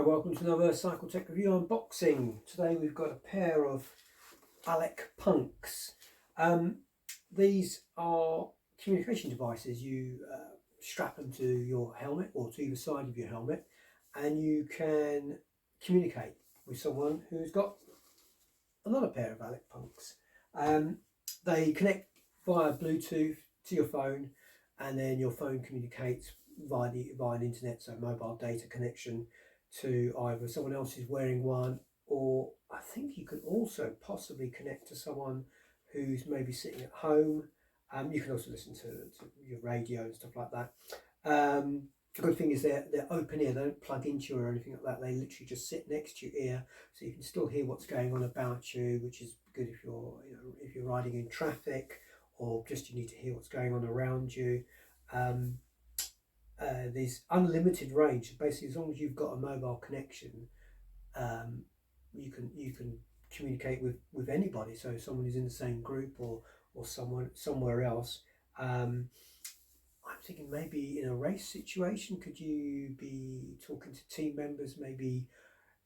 Hi, welcome to another Cycle Tech Review unboxing. Today we've got a pair of Aleck Punks. These are communication devices. You strap them to your helmet or to either side of your helmet, and you can communicate with someone who's got another pair of Aleck Punks. They connect via Bluetooth to your phone, and then your phone communicates via an internet, so mobile data connection, to either someone else who's wearing one, or I think you could also possibly connect to someone who's maybe sitting at home. You can also listen to your radio and stuff like that. The good thing is they're open ear. They don't plug into you or anything like that. They literally just sit next to your ear, so you can still hear what's going on about you, which is good if you're riding in traffic, or just you need to hear what's going on around you. There's unlimited range. Basically, as long as you've got a mobile connection, you can communicate with anybody. So if someone who's in the same group or someone somewhere else. I'm thinking maybe in a race situation, could you be talking to team members? Maybe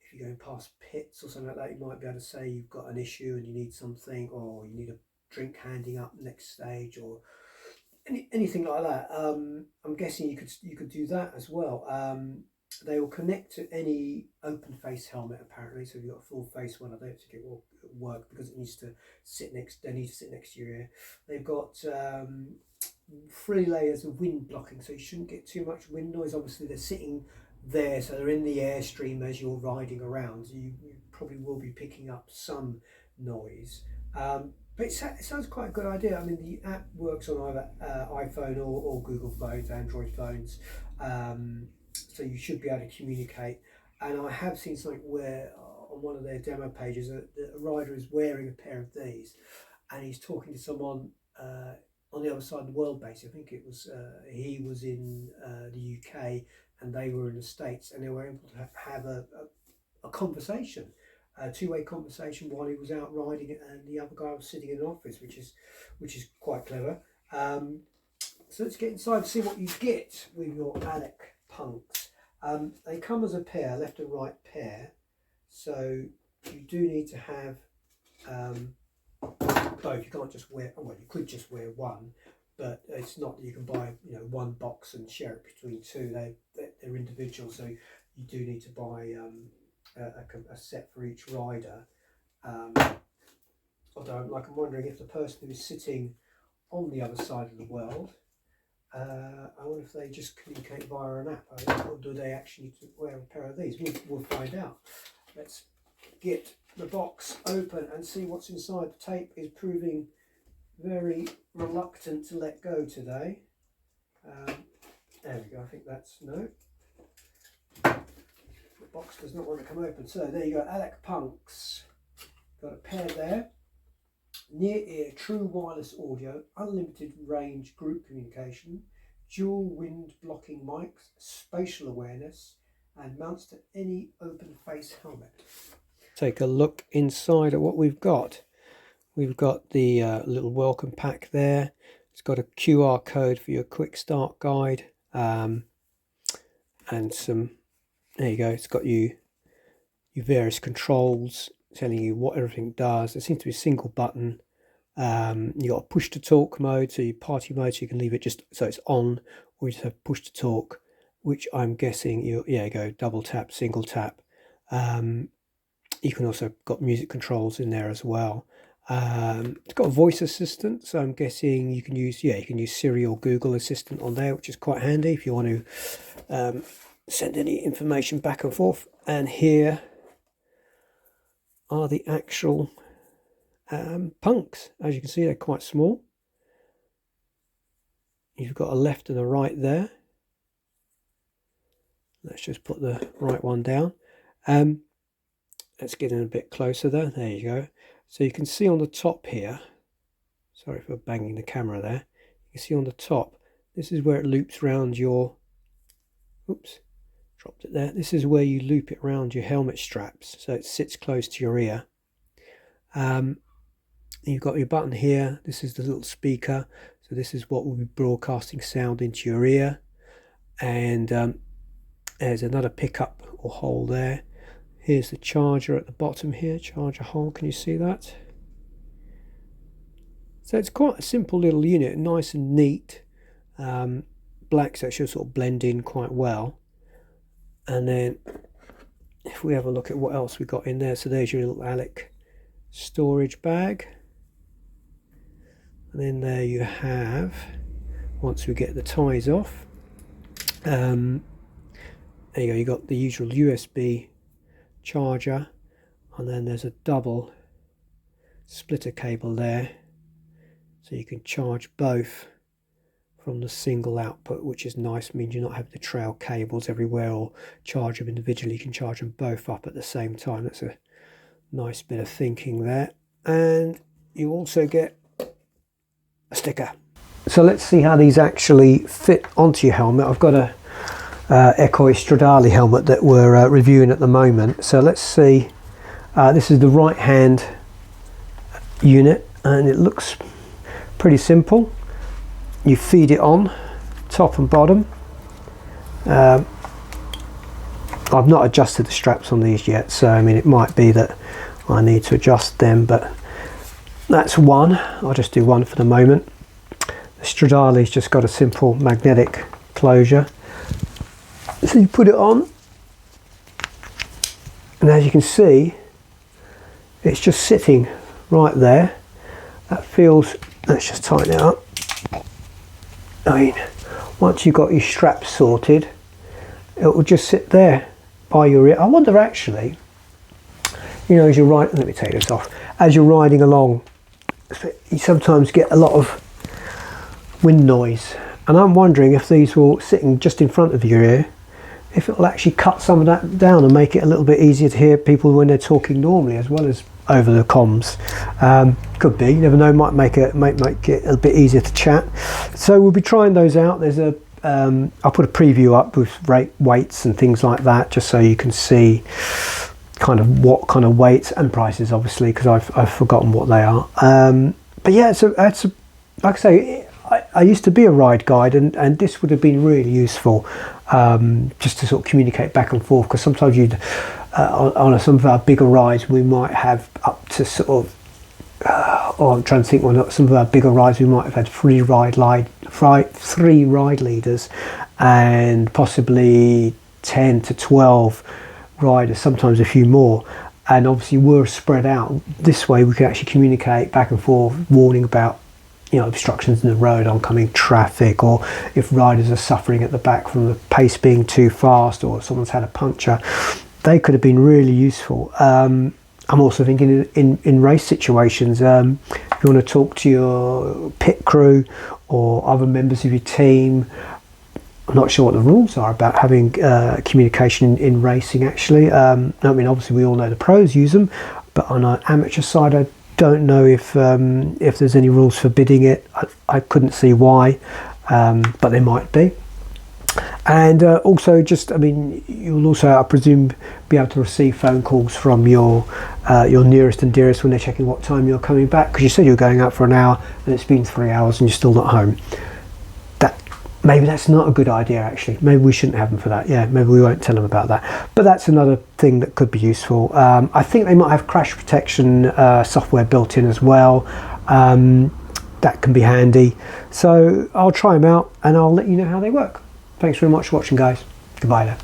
if you're going past pits or something like that, you might be able to say you've got an issue and you need something, or you need a drink handing up next stage, or anything like that. I'm guessing you could do that as well. They will connect to any open face helmet apparently. So if you've got a full face one, I don't think it will work because it needs to sit next. They need to sit next to your ear. They've got 3 layers of wind blocking, so you shouldn't get too much wind noise. Obviously, they're sitting there, so they're in the airstream as you're riding around. So you probably will be picking up some noise. But it sounds quite a good idea. I mean, the app works on either iPhone or Google phones, Android phones. So you should be able to communicate. And I have seen something where on one of their demo pages, a rider is wearing a pair of these, and he's talking to someone on the other side of the world. Basically, I think it was he was in the UK and they were in the States, and they were able to have a conversation. A two-way conversation while he was out riding, and the other guy was sitting in an office, which is quite clever. So let's get inside and see what you get with your Aleck Punks. They come as a pair, left and right pair, so you do need to have both. You can't just wear, well, you could just wear one, but it's not that you can buy one box and share it between two. They're individual, so you do need to buy a set for each rider. Although I'm wondering if the person who is sitting on the other side of the world, I wonder if they just communicate via an app, or do they actually need to wear a pair of these? We'll find out. Let's get the box open and see what's inside. The tape is proving very reluctant to let go today. There we go. I think that's no. The box does not want to come open. So there you go, Aleck Punks. Got a pair there. Near ear, true wireless audio, unlimited range group communication, dual wind blocking mics, spatial awareness, and mounts to any open face helmet. Take a look inside at what we've got. We've got the little welcome pack there. It's got a QR code for your quick start guide, and some. There you go. It's got your various controls telling you what everything does. There seems to be a single button. You got a push to talk mode, so your party mode, so you can leave it just so it's on, or you just have push to talk, which I'm guessing you go double tap, single tap. You can also got music controls in there as well. It's got a voice assistant, so I'm guessing you can use Siri or Google Assistant on there, which is quite handy if you want to send any information back and forth. And here are the actual punks. As you can see, they're quite small. You've got a left and a right there. Let's just put the right one down. Let's get in a bit closer there. There you go. So you can see on the top here, sorry for banging the camera there, you can see on the top, this is where it loops around your, oops, dropped it there. This is where you loop it around your helmet straps, so it sits close to your ear. You've got your button here. This is the little speaker, so this is what will be broadcasting sound into your ear. And there's another pickup little hole there. Here's the charger at the bottom here, charger hole, can you see that? So it's quite a simple little unit, nice and neat. Black, so it should sort of blend in quite well. And then if we have a look at what else we got in there, so there's your little Aleck storage bag. And then there you have, once we get the ties off, there you go, you got the usual USB charger, and then there's a double splitter cable there, so you can charge both from the single output, which is nice, means you're not having to trail cables everywhere or charge them individually. You can charge them both up at the same time. That's a nice bit of thinking there. And you also get a sticker. So let's see how these actually fit onto your helmet. I've got a Echo Stradale helmet that we're reviewing at the moment. So let's see. This is the right hand unit, and it looks pretty simple. You feed it on top and bottom. I've not adjusted the straps on these yet, so I mean it might be that I need to adjust them, but that's one. I'll just do one for the moment. The Stradale's just got a simple magnetic closure, so you put it on, and as you can see, it's just sitting right there. That feels, let's just tighten it up. I mean, once you've got your straps sorted, it will just sit there by your ear. I wonder actually, you know, as you're riding, let me take this off, as you're riding along, you sometimes get a lot of wind noise, and I'm wondering if these were sitting just in front of your ear, if it will actually cut some of that down and make it a little bit easier to hear people when they're talking normally as well as over the comms. Could be, you never know, might make it a bit easier to chat. So we'll be trying those out. There's a I'll put a preview up with weights and things like that, just so you can see kind of what kind of weights and prices, obviously, because I've forgotten what they are. But yeah, so like I say, I used to be a ride guide, and this would have been really useful, just to sort of communicate back and forth, because sometimes you'd on some of our bigger rides we might have up to sort of I'm trying to think, well, not some of our bigger rides we might have had three ride leaders and possibly 10 to 12 riders, sometimes a few more, and obviously we're spread out. This way we can actually communicate back and forth, warning about, you know, obstructions in the road, oncoming traffic, or if riders are suffering at the back from the pace being too fast, or someone's had a puncture. They could have been really useful. I'm also thinking in race situations, if you want to talk to your pit crew or other members of your team. I'm not sure what the rules are about having communication in racing, actually. I mean, obviously we all know the pros use them, but on an amateur side, I don't know if there's any rules forbidding it. I couldn't see why, but there might be. And also, just, I mean, you'll also, I presume, be able to receive phone calls from your nearest and dearest when they're checking what time you're coming back, because you said you're going out for an hour and it's been 3 hours and you're still not home. Maybe that's not a good idea, actually. Maybe we shouldn't have them for that. Yeah, maybe we won't tell them about that. But that's another thing that could be useful. I think they might have crash protection software built in as well. That can be handy. So I'll try them out and I'll let you know how they work. Thanks very much for watching, guys. Goodbye now.